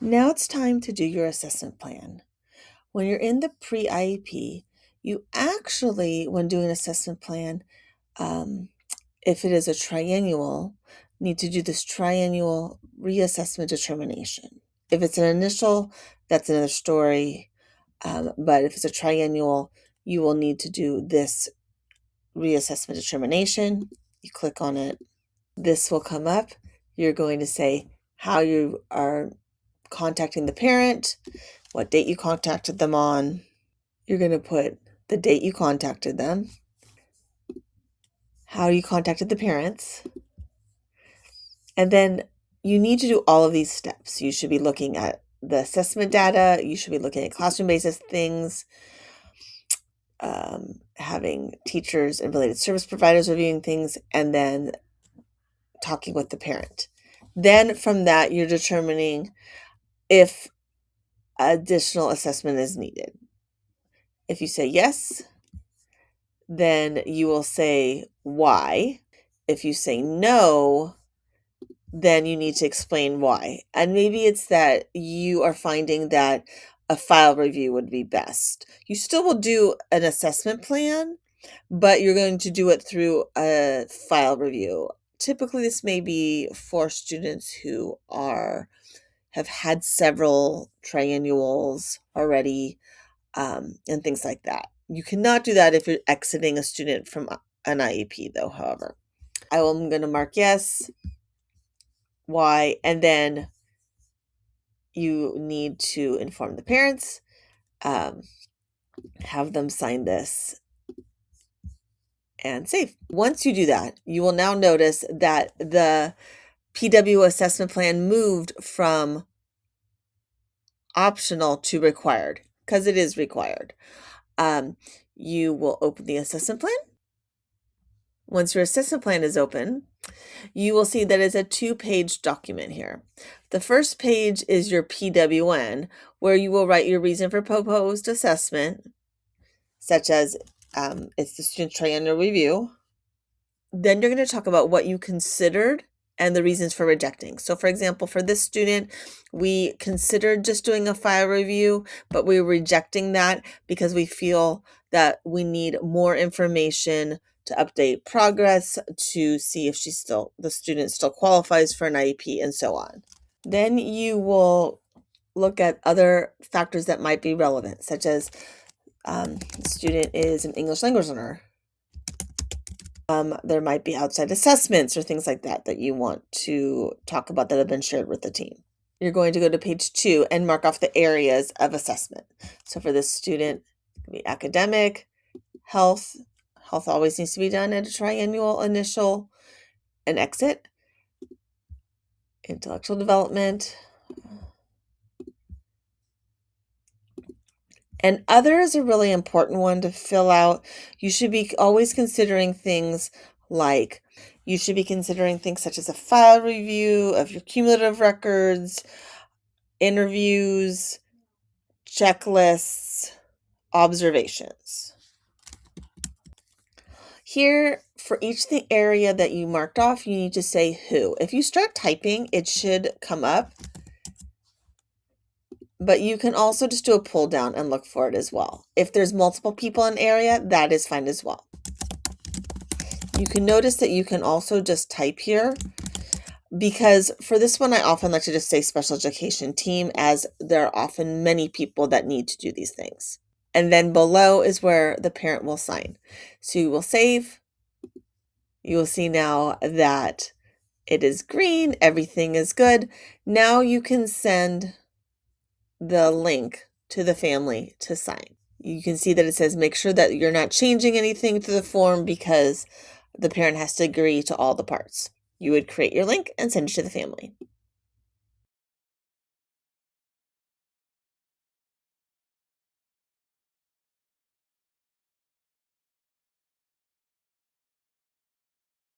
Now it's time to do your assessment plan. When you're in the pre-IEP, you actually, when doing an assessment plan, if it is a triennial, need to do this triennial reassessment determination. If it's an initial, that's another story. But if it's a triennial, you will need to do this reassessment determination. You click on it. This will come up. You're going to say how you are contacting the parent, what date you contacted them on. You're going to put the date you contacted them, how you contacted the parents, and then you need to do all of these steps. You should be looking at the assessment data. You should be looking at classroom-based things, having teachers and related service providers reviewing things, and then talking with the parent. Then from that, you're determining if additional assessment is needed. If you say yes, then you will say why. If you say no, then you need to explain why. And maybe it's that you are finding that a file review would be best. You still will do an assessment plan, but you're going to do it through a file review. Typically, this may be for students who have had several triennials already, and things like that. You cannot do that if you're exiting a student from an IEP, though, however. I'm going to mark yes, why, and then you need to inform the parents, have them sign this, and save. Once you do that, you will now notice that the PW assessment plan moved from optional to required, because it is required. You will open the assessment plan. Once your assessment plan is open, you will see that it's a 2-page document here. The first page is your PWN, where you will write your reason for proposed assessment, such as it's the student triennial review. Then you're going to talk about what you considered and the reasons for rejecting. So for example, for this student, we considered just doing a file review, but we were rejecting that because we feel that we need more information to update progress, to see if the student still qualifies for an IEP, and so on. Then you will look at other factors that might be relevant, such as the student is an English language learner. There might be outside assessments or things like that you want to talk about that have been shared with the team. You're going to go to page 2 and mark off the areas of assessment. So for this student, it can be academic, health. Health always needs to be done at a triennial initial and exit. Intellectual development. And other is a really important one to fill out. You should be always considering things like, you should be considering things such as a file review of your cumulative records, interviews, checklists, observations. Here, for each area that you marked off, you need to say who. If you start typing, it should come up. But you can also just do a pull down and look for it as well. If there's multiple people in an area, that is fine as well. You can notice that you can also just type here, because for this one, I often like to just say special education team, as there are often many people that need to do these things. And then below is where the parent will sign. So you will save. You will see now that it is green. Everything is good. Now you can send the link to the family to sign. You can see that it says make sure that you're not changing anything to the form, because the parent has to agree to all the parts. You would create your link and send it to the family.